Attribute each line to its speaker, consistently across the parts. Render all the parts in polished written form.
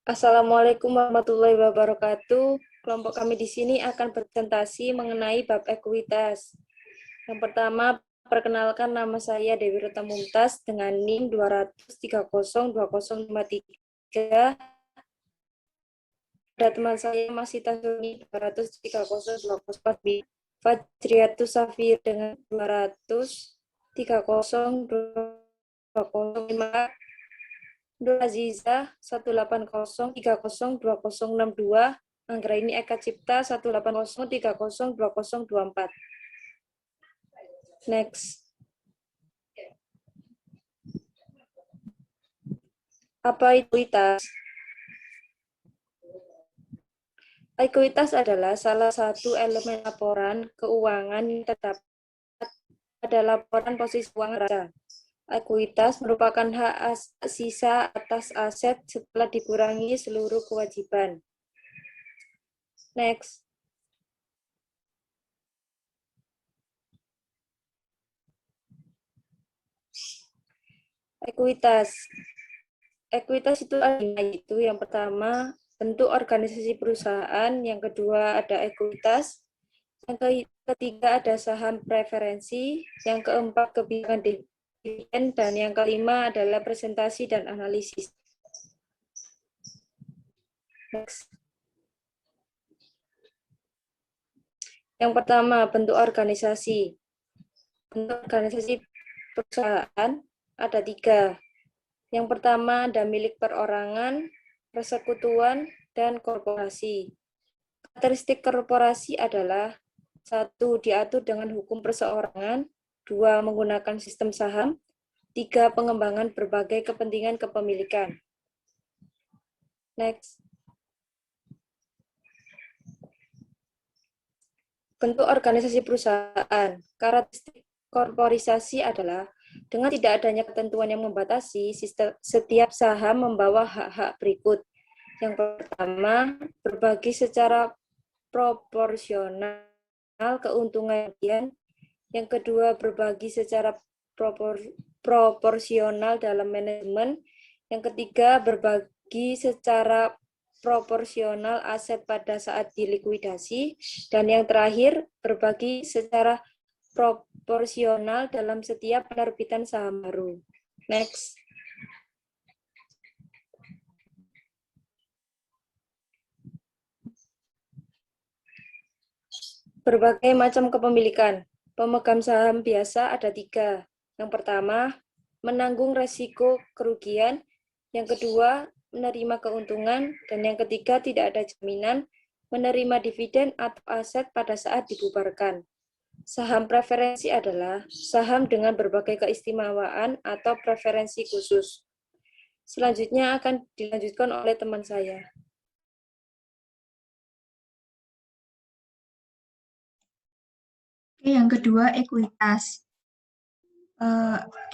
Speaker 1: Assalamualaikum warahmatullahi wabarakatuh. Kelompok kami di sini akan presentasi mengenai bab ekuitas. Yang pertama, perkenalkan, nama saya Dewi Ruta Mumtaz dengan NIM 2302053. Ada teman saya masih Tasuni 2302024, Fajriatus Safir dengan 2302005, Nur Aziza 180302062, Anggraini Eka Cipta 180302024. Next. Apa ekuitas? Ekuitas adalah salah satu elemen laporan keuangan yang terdapat pada laporan posisi keuangan raja. Ekuitas merupakan hak sisa atas aset setelah dikurangi seluruh kewajiban. Next. Ekuitas. Ekuitas itu ada, yaitu yang pertama bentuk organisasi perusahaan, yang kedua ada ekuitas, yang ketiga ada saham preferensi, yang keempat kebijakan dividen, dan yang kelima adalah presentasi dan analisis. Next. Yang pertama, bentuk organisasi. Bentuk organisasi perusahaan ada 3. Yang pertama ada milik perorangan, persekutuan, dan korporasi. Karakteristik korporasi adalah 1. Diatur dengan hukum perseorangan, 2. Menggunakan sistem saham, 3. Pengembangan berbagai kepentingan kepemilikan. Next. Bentuk organisasi perusahaan. Karakteristik korporisasi adalah dengan tidak adanya ketentuan yang membatasi, setiap saham membawa hak-hak berikut. Yang pertama, berbagi secara proporsional keuntungan bagian. Yang kedua, berbagi secara proporsional dalam manajemen. Yang ketiga, berbagi secara proporsional aset pada saat dilikuidasi. Dan yang terakhir, berbagi secara proporsional dalam setiap penerbitan saham baru. Next. Berbagai macam kepemilikan. Pemegang saham biasa ada 3. Yang pertama, menanggung resiko kerugian. Yang kedua, menerima keuntungan. Dan yang ketiga, tidak ada jaminan, menerima dividen atau aset pada saat dibubarkan. Saham preferensi adalah saham dengan berbagai keistimewaan atau preferensi khusus. Selanjutnya akan dilanjutkan oleh teman saya.
Speaker 2: Yang kedua, ekuitas.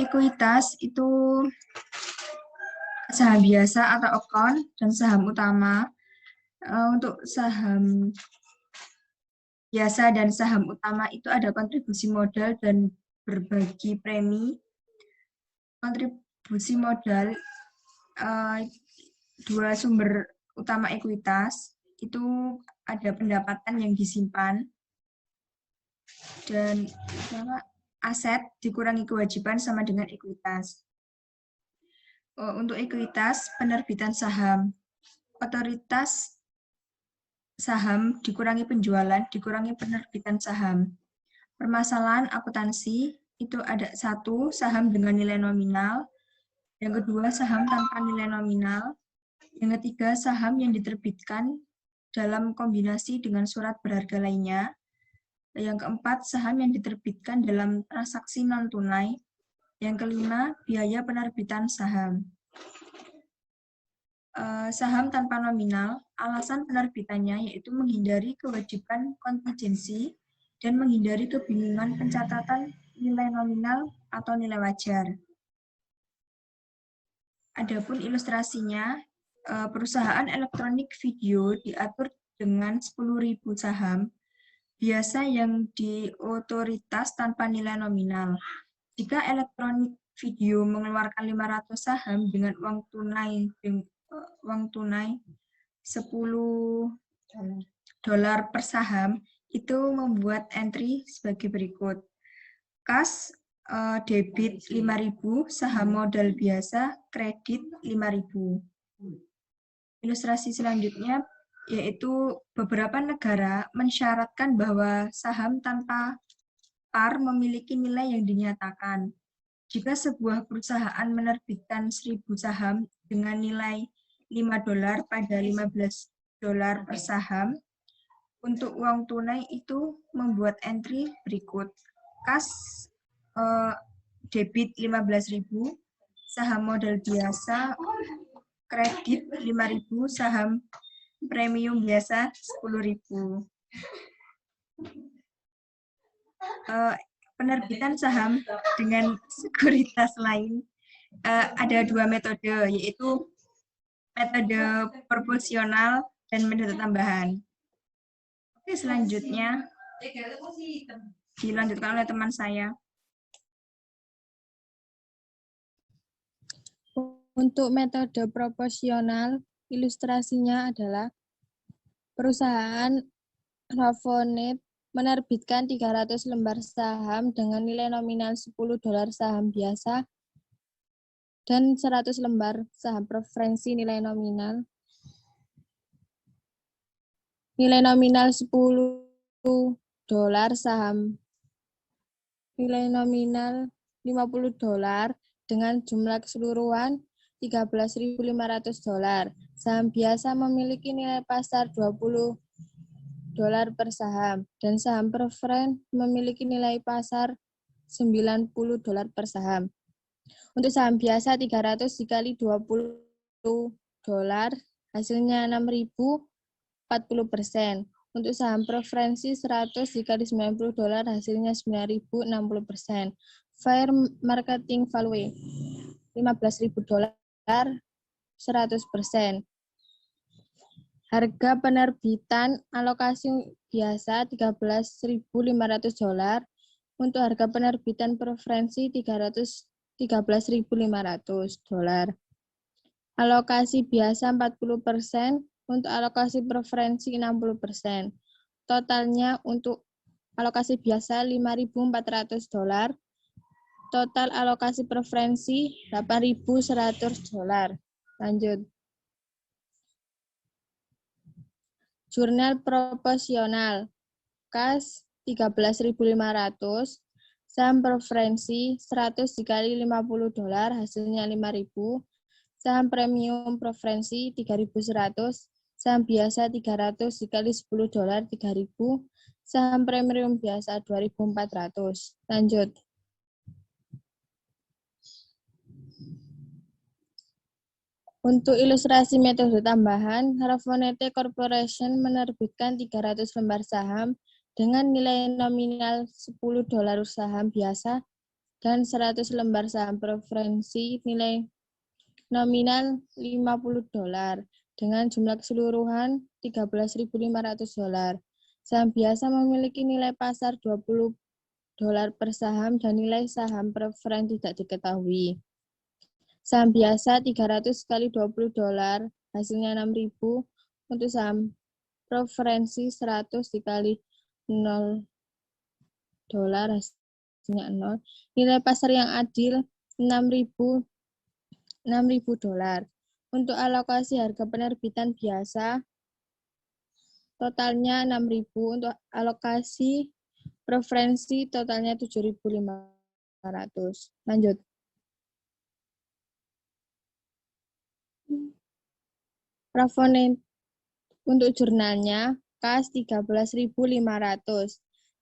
Speaker 2: Ekuitas itu saham biasa atau account dan saham utama. Untuk saham biasa dan saham utama itu ada kontribusi modal dan berbagi premi. Kontribusi modal, 2 sumber utama ekuitas, itu ada pendapatan yang disimpan, dan aset dikurangi kewajiban sama dengan ekuitas. Untuk ekuitas, penerbitan saham. Otoritas saham dikurangi penjualan, dikurangi penerbitan saham. Permasalahan akuntansi itu ada 1, saham dengan nilai nominal. Yang kedua, saham tanpa nilai nominal. Yang ketiga, saham yang diterbitkan dalam kombinasi dengan surat berharga lainnya. Yang keempat, saham yang diterbitkan dalam transaksi non-tunai. Yang kelima, biaya penerbitan saham. Saham tanpa nominal, alasan penerbitannya yaitu menghindari kewajiban kontingensi dan menghindari kebingungan pencatatan nilai nominal atau nilai wajar. Adapun ilustrasinya, perusahaan elektronik video diatur dengan 10.000 saham, biasa yang diotoritas tanpa nilai nominal. Jika elektronik video mengeluarkan 500 saham dengan uang tunai uang tunai $10 per saham, itu membuat entry sebagai berikut. Kas debit 5.000, saham modal biasa, kredit 5.000. Ilustrasi selanjutnya yaitu beberapa negara mensyaratkan bahwa saham tanpa par memiliki nilai yang dinyatakan. Jika sebuah perusahaan menerbitkan 1.000 saham dengan nilai $5 pada $15 per saham, untuk uang tunai itu membuat entry berikut. Kas debit 15.000, saham modal biasa, kredit 5.000, saham premium biasa 10.000. Penerbitan saham dengan sekuritas lain ada dua metode, yaitu metode proporsional dan metode tambahan. Oke, selanjutnya dilanjutkan oleh teman saya.
Speaker 3: Untuk metode proporsional, ilustrasinya adalah perusahaan Rafonet menerbitkan 300 lembar saham dengan nilai nominal $10 saham biasa dan 100 lembar saham preferensi nilai nominal $10 saham nilai nominal $50 dengan jumlah keseluruhan $13.500. Saham biasa memiliki nilai pasar $20 per saham dan saham preferen memiliki nilai pasar $90 per saham. Untuk saham biasa 300 dikali $20 hasilnya 6.000, 40%. Untuk saham preferensi 100 dikali $90 hasilnya 9.000, 60%. Fair marketing value $15.000, 100%. Harga penerbitan alokasi biasa $13.500. Untuk harga penerbitan preferensi $13.500. Alokasi biasa 40%, untuk alokasi preferensi 60%. Totalnya untuk alokasi biasa $5.400, total alokasi preferensi $8.100. Lanjut. Jurnal proporsional, kas $13.500, saham preferensi 100 dikali $50 hasilnya 5.000, saham premium preferensi 3.100, saham biasa 300 dikali $10 3.000, saham premium biasa 2.400. Lanjut. Untuk ilustrasi metode tambahan, Rafonete Corporation menerbitkan 300 lembar saham dengan nilai nominal $10 saham biasa dan 100 lembar saham preferensi nilai nominal $50 dengan jumlah keseluruhan $13.500. Saham biasa memiliki nilai pasar $20 per saham dan nilai saham preferen tidak diketahui. Saham biasa 300 kali $20 hasilnya 6.000. Untuk saham preferensi 100 dikali $0 hasilnya 0. Nilai pasar yang adil $6.000. Untuk alokasi harga penerbitan biasa totalnya 6.000. Untuk alokasi preferensi totalnya 7.500. Lanjut. Rafonet untuk jurnalnya, kas $13.500,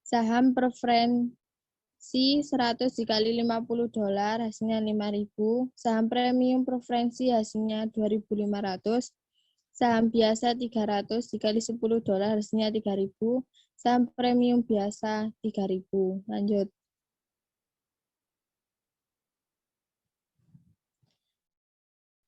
Speaker 3: saham preferensi 100 dikali $50 hasilnya 5.000, saham premium preferensi hasilnya 2.500, saham biasa 300 dikali $10 hasilnya 3.000, saham premium biasa 3.000. Lanjut.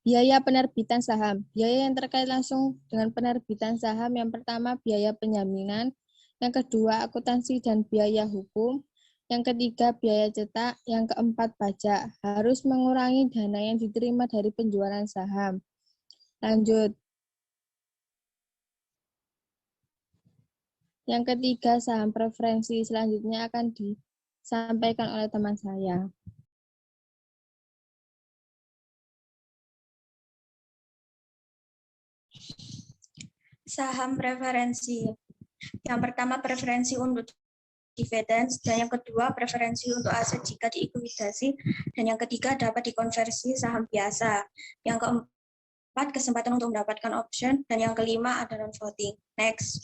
Speaker 3: Biaya penerbitan saham. Biaya yang terkait langsung dengan penerbitan saham yang pertama biaya penjaminan, yang kedua akuntansi dan biaya hukum, yang ketiga biaya cetak, yang keempat pajak. Harus mengurangi dana yang diterima dari penjualan saham. Lanjut. Yang ketiga, saham preferensi. Selanjutnya akan disampaikan oleh teman saya.
Speaker 2: Saham preferensi. Yang pertama preferensi untuk dividen, dan yang kedua preferensi untuk aset jika diikuidasi, dan yang ketiga dapat dikonversi saham biasa. Yang keempat kesempatan untuk mendapatkan option, dan yang kelima ada non voting. Next.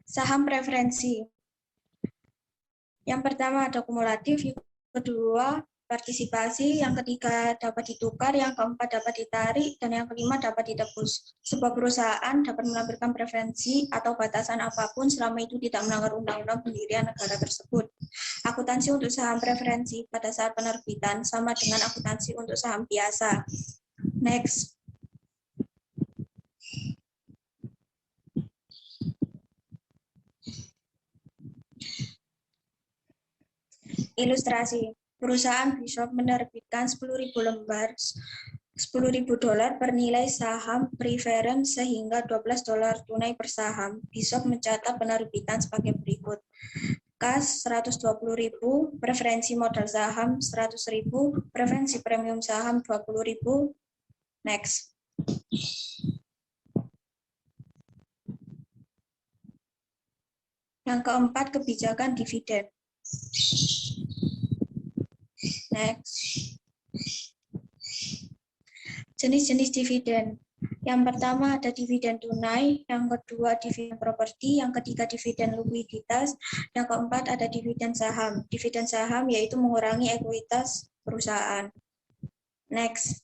Speaker 2: Saham preferensi. Yang pertama ada kumulatif, yang kedua partisipasi, yang ketiga dapat ditukar, yang keempat dapat ditarik, dan yang kelima dapat ditebus. Sebuah perusahaan dapat menampilkan preferensi atau batasan apapun selama itu tidak melanggar undang-undang pendirian negara tersebut. Akuntansi untuk saham preferensi pada saat penerbitan sama dengan akuntansi untuk saham biasa. Next. Ilustrasi. Perusahaan Bishop menerbitkan 10.000 lembar $10.000 per nilai saham preference sehingga $12 tunai per saham. Bishop mencatat penerbitan sebagai berikut. Kas 120.000, preferensi modal saham 100.000, preferensi premium saham 20.000. Next. Yang keempat, kebijakan dividen. Next. Jenis-jenis dividen. Yang pertama ada dividen tunai, yang kedua dividen properti, yang ketiga dividen likuiditas, yang keempat ada dividen saham. Dividen saham yaitu mengurangi ekuitas perusahaan. Next.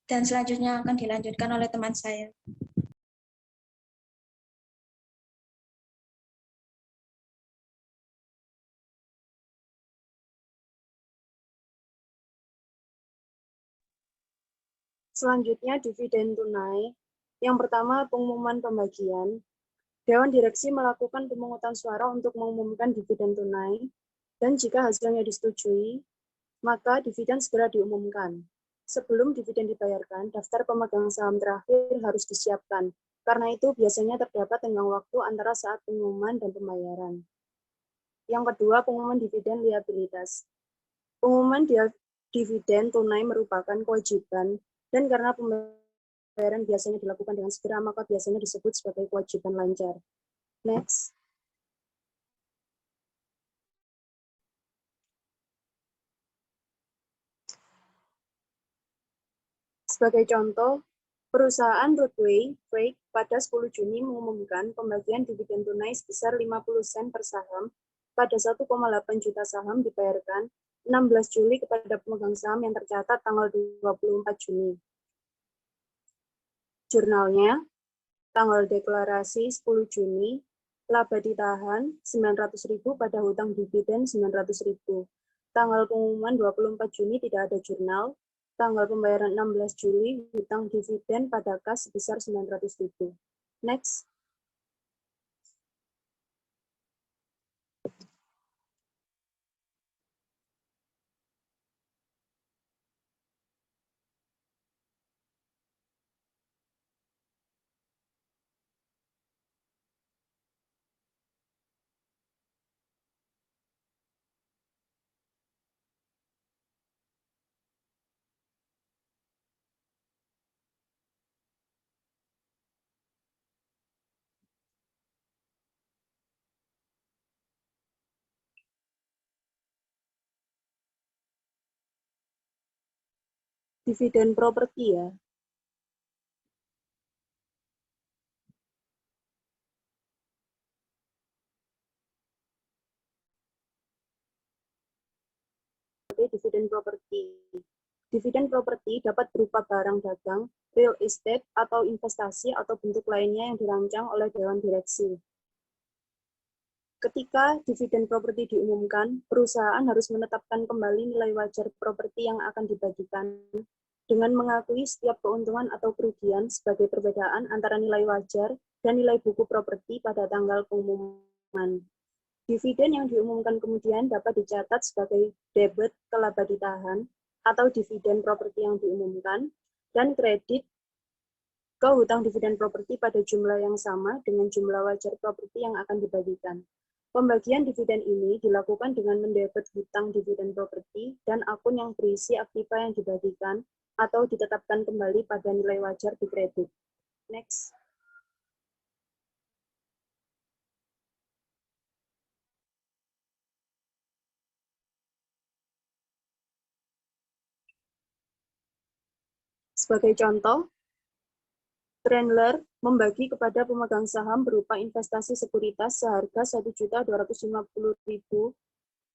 Speaker 2: Dan selanjutnya akan dilanjutkan oleh teman saya.
Speaker 4: Selanjutnya, dividen tunai. Yang pertama, pengumuman pembagian. Dewan Direksi melakukan pemungutan suara untuk mengumumkan dividen tunai, dan jika hasilnya disetujui, maka dividen segera diumumkan. Sebelum dividen dibayarkan, daftar pemegang saham terakhir harus disiapkan. Karena itu, biasanya terdapat tenggang waktu antara saat pengumuman dan pembayaran. Yang kedua, pengumuman dividen liabilitas. Pengumuman dividen tunai merupakan kewajiban, dan karena pembayaran biasanya dilakukan dengan segera, maka biasanya disebut sebagai kewajiban lancar. Next. Sebagai contoh, perusahaan Roadway Freight pada 10 Juni mengumumkan pembagian dividen tunai sebesar 50 sen per saham pada 1,8 juta saham dibayarkan 16 Juli kepada pemegang saham yang tercatat tanggal 24 Juni. Jurnalnya, tanggal deklarasi 10 Juni, laba ditahan 900.000 pada hutang dividen 900.000. Tanggal pengumuman 24 Juni tidak ada jurnal. Tanggal pembayaran 16 Juli, hutang dividen pada kas sebesar 900.000. Next. Dividen properti ya. Dividen properti. Dividen properti dapat berupa barang dagang, real estate, atau investasi atau bentuk lainnya yang dirancang oleh Dewan Direksi. Ketika dividen properti diumumkan, perusahaan harus menetapkan kembali nilai wajar properti yang akan dibagikan dengan mengakui setiap keuntungan atau kerugian sebagai perbedaan antara nilai wajar dan nilai buku properti pada tanggal pengumuman. Dividen yang diumumkan kemudian dapat dicatat sebagai debit ke laba ditahan atau dividen properti yang diumumkan, dan kredit ke hutang dividen properti pada jumlah yang sama dengan jumlah wajar properti yang akan dibagikan. Pembagian dividen ini dilakukan dengan mendebit hutang dividen properti dan akun yang berisi aktiva yang dibagikan atau ditetapkan kembali pada nilai wajar di kredit. Next. Sebagai contoh, Trendler membagi kepada pemegang saham berupa investasi sekuritas seharga Rp1.250.000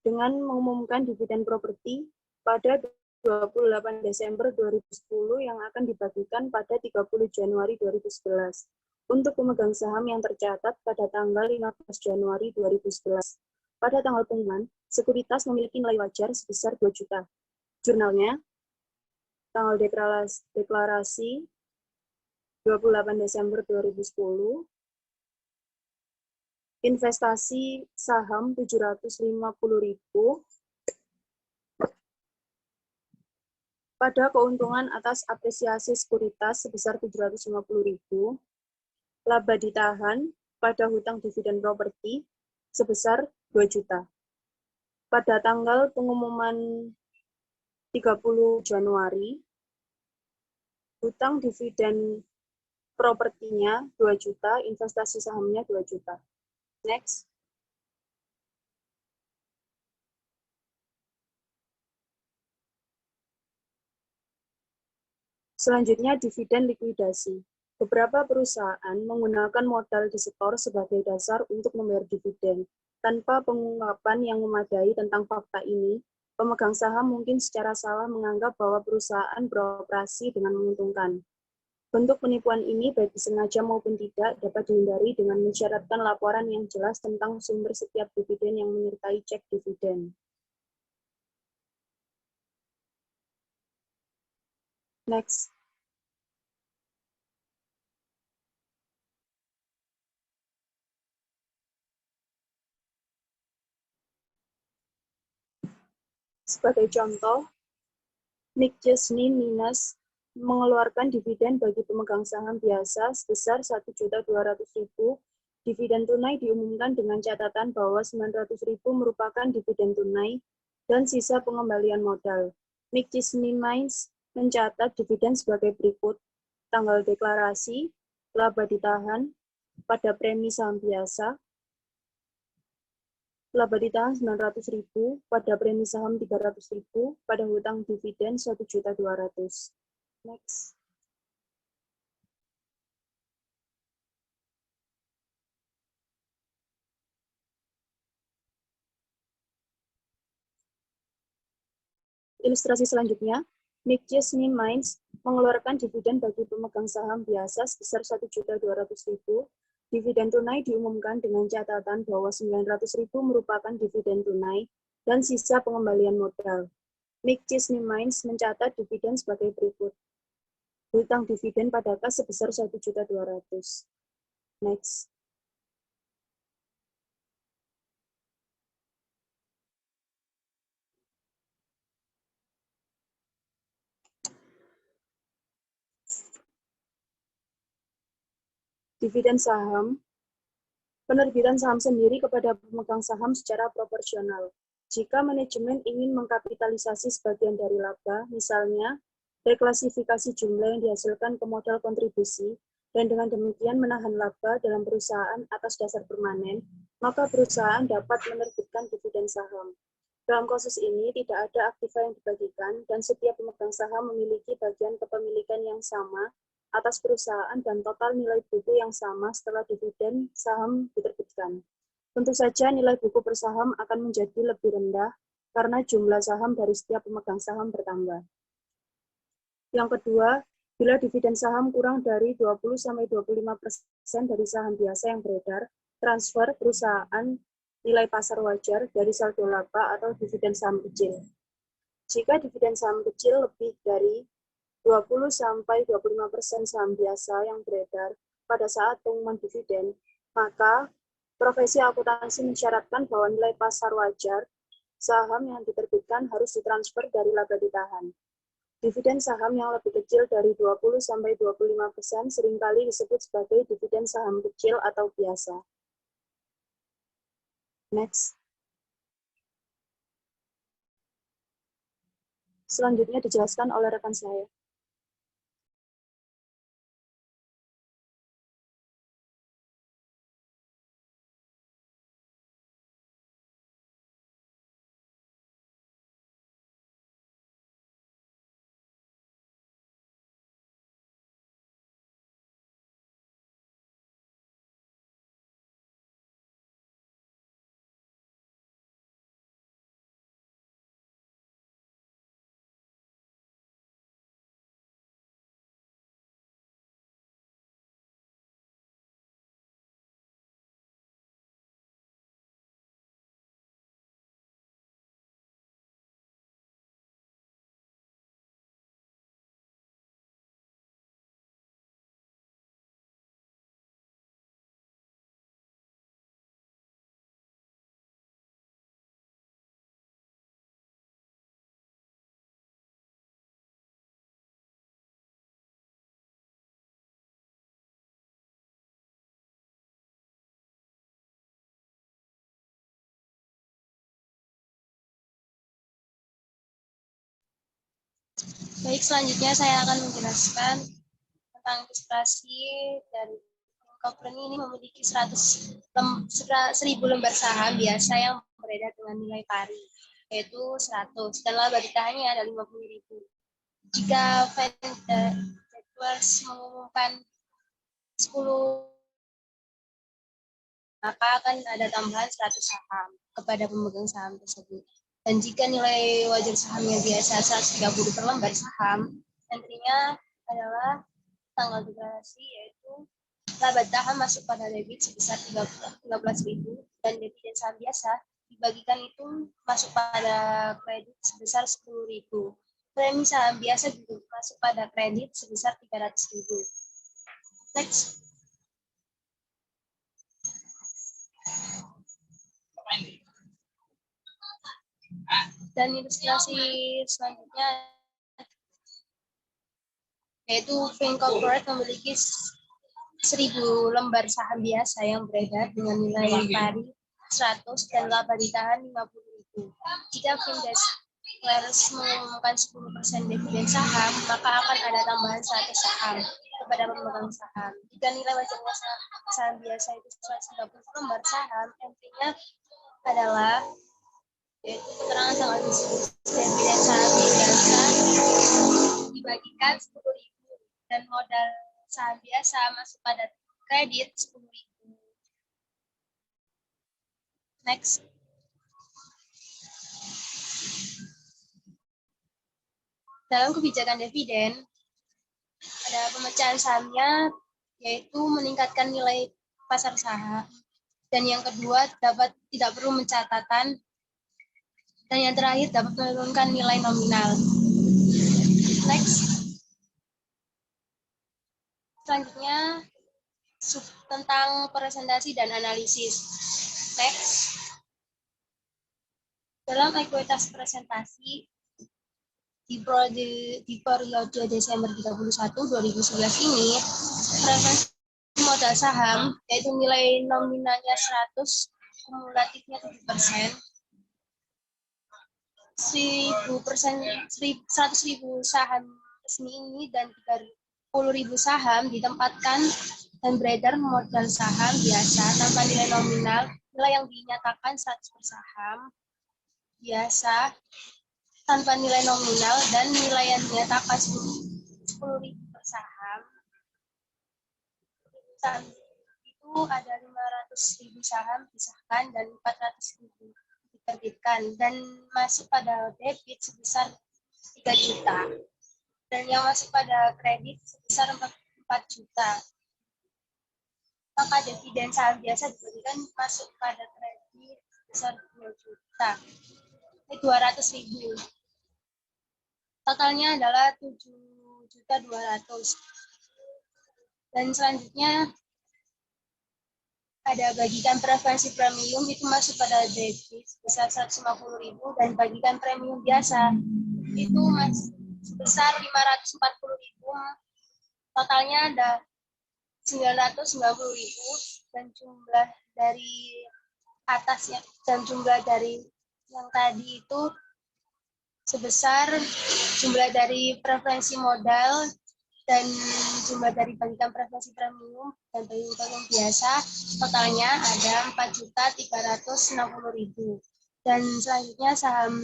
Speaker 4: dengan mengumumkan dividen properti pada 28 Desember 2010 yang akan dibagikan pada 30 Januari 2011 untuk pemegang saham yang tercatat pada tanggal 15 Januari 2011. Pada tanggal pengumuman, sekuritas memiliki nilai wajar sebesar 2 juta. Jurnalnya, tanggal deklarasi 28 Desember 2010, investasi saham 750.000 pada keuntungan atas apresiasi sekuritas sebesar 750.000, laba ditahan pada hutang dividen properti sebesar 2 juta. Pada tanggal pengumuman 30 Januari, hutang dividen propertinya 2 juta, investasi sahamnya 2 juta. Next. Selanjutnya, dividen likuidasi. Beberapa perusahaan menggunakan modal disetor sebagai dasar untuk membayar dividen. Tanpa pengungkapan yang memadai tentang fakta ini, pemegang saham mungkin secara salah menganggap bahwa perusahaan beroperasi dengan menguntungkan. Bentuk penipuan ini, baik disengaja maupun tidak, dapat dihindari dengan mensyaratkan laporan yang jelas tentang sumber setiap dividen yang menyertai cek dividen. Next. Sebagai contoh, McChesney Minus mengeluarkan dividen bagi pemegang saham biasa sebesar Rp1.200.000. Dividen tunai diumumkan dengan catatan bahwa Rp900.000 merupakan dividen tunai dan sisa pengembalian modal. McChesney Minus mencatat dividen sebagai berikut: tanggal deklarasi, laba ditahan pada premi saham biasa, laba ditahan 900.000 pada premi saham 300.000 pada hutang dividen 1.200.000. Next. Ilustrasi selanjutnya, McChesney Minus mengeluarkan dividen bagi pemegang saham biasa sebesar 1.200.000. Dividen tunai diumumkan dengan catatan bahwa 900.000 merupakan dividen tunai dan sisa pengembalian modal. McChesney Minus mencatat dividen sebagai berikut: hutang dividen pada kas sebesar 1.200.000. Next. Dividen saham. Penerbitan saham sendiri kepada pemegang saham secara proporsional. Jika manajemen ingin mengkapitalisasi sebagian dari laba, misalnya reklasifikasi jumlah yang dihasilkan ke modal kontribusi, dan dengan demikian menahan laba dalam perusahaan atas dasar permanen, maka perusahaan dapat menerbitkan dividen saham. Dalam kasus ini, tidak ada aktiva yang dibagikan, dan setiap pemegang saham memiliki bagian kepemilikan yang sama atas perusahaan dan total nilai buku yang sama setelah dividen saham diterbitkan. Tentu saja nilai buku per saham akan menjadi lebih rendah karena jumlah saham dari setiap pemegang saham bertambah. Yang kedua, bila dividen saham kurang dari 20-25% dari saham biasa yang beredar, transfer perusahaan nilai pasar wajar dari saldo laba atau dividen saham kecil. Jika dividen saham kecil lebih dari 20-25% saham biasa yang beredar pada saat pengumuman dividen, maka Profesi akuntansi mensyaratkan bahwa nilai pasar wajar saham yang diterbitkan harus ditransfer dari laba ditahan. Dividen saham yang lebih kecil dari 20–25% seringkali disebut sebagai dividen saham kecil atau biasa. Next. Selanjutnya dijelaskan oleh rekan saya.
Speaker 5: Baik, selanjutnya saya akan menjelaskan tentang ilustrasi dari company ini memiliki 1000 lembar saham biasa yang beredar dengan nilai pari, yaitu 100, dan laba ditahannya ada 50.000. Jika vendors mengumumkan 10, maka akan ada tambahan 100 saham kepada pemegang saham tersebut. Dan jika nilai wajar sahamnya biasa 130 per lembar saham, entry-nya adalah tanggal deklarasi, yaitu laba ditahan masuk pada debit sebesar 13.000 dan dividen saham biasa dibagikan itu masuk pada kredit sebesar 10.000. Premi saham biasa juga masuk pada kredit sebesar 300.000. Next. Dan ilustrasi selanjutnya yaitu Fin Corporate memiliki 1000 lembar saham biasa yang beredar dengan nilai pari 100 dan laba ditahan 50.000. Jika Findesk mengumumkan 10% dividen saham, maka akan ada tambahan 100 saham kepada pemegang saham. Jika nilai wajarnya saham biasa itu 130 lembar saham, entry-nya adalah yaitu keterangan tanggal dividen saham biasa dibagikan 10.000 dan modal saham biasa masuk pada kredit 10.000. Next. Dalam kebijakan dividen ada pemecahan sahamnya, yaitu meningkatkan nilai pasar saham, dan yang kedua tidak perlu mencatatkan, dan yang terakhir dapat menurunkan nilai nominal. Next. Selanjutnya tentang presentasi dan analisis. Next. Dalam ekuitas presentasi di periode Desember 31 2011 ini, referensi modal saham yaitu nilai nominalnya 100, kumulatifnya 7%. 100.000 saham resmi ini dan 30.000 saham ditempatkan dan beredar modal saham biasa tanpa nilai nominal, nilai yang dinyatakan 100 per saham biasa tanpa nilai nominal, dan nilai yang dinyatakan 10.000 per saham. Itu ada 500.000 saham disahkan dan 400.000 diterbitkan dan masuk pada debit sebesar 3 juta dan yang masuk pada kredit sebesar 4 juta. Maka dividen saham biasa diberikan masuk pada kredit sebesar 2 juta. 200.000. Totalnya adalah 7.200.000. Dan selanjutnya ada bagikan preferensi premium itu masuk pada debit sebesar 150.000 dan bagikan premium biasa itu masih sebesar 540.000. Totalnya ada 990.000 dan jumlah dari atasnya dan jumlah dari yang tadi itu sebesar jumlah dari preferensi modal dan jumlah dari bagikan preferensi premium dan bagikan biasa totalnya ada 4.360.000. Dan selanjutnya saham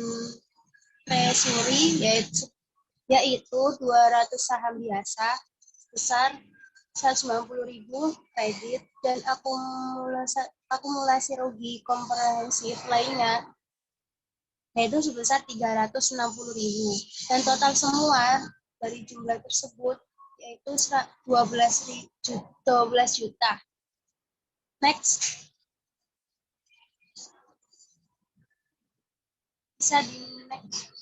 Speaker 5: treasury yaitu 200 saham biasa sebesar 190.000 kredit dan akumulasi rugi komprehensif lainnya yaitu sebesar 360.000 dan total semua dari jumlah tersebut yaitu 12 juta. Next. Bisa di next.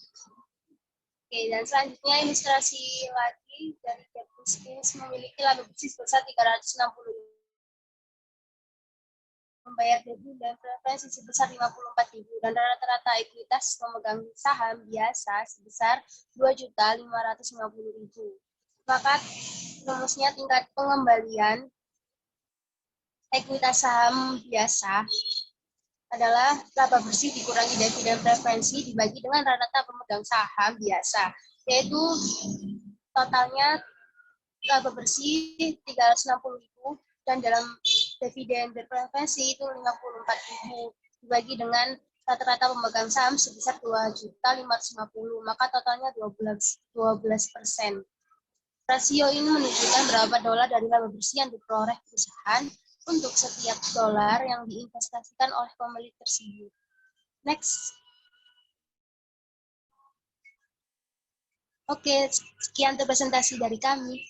Speaker 5: Oke, dan selanjutnya ilustrasi lagi dari debt business memiliki laba bersih sebesar 360.000. Membayar debit dan preferensi sebesar 54.000 dan rata-rata ekuitas pemegang saham biasa sebesar 2.550.000. Maka rumusnya tingkat pengembalian ekuitas saham biasa adalah laba bersih dikurangi dividen preferensi dibagi dengan rata-rata pemegang saham biasa, yaitu totalnya laba bersih 360.000 dan dalam dividen berpreferensi itu 54.000 dibagi dengan rata-rata pemegang saham sebesar 2.550.000, maka totalnya 12%. Rasio ini menunjukkan berapa dolar dari laba bersih yang diperoleh perusahaan untuk setiap dolar yang diinvestasikan oleh pemilik tersebut. Next. Oke, sekian presentasi dari kami.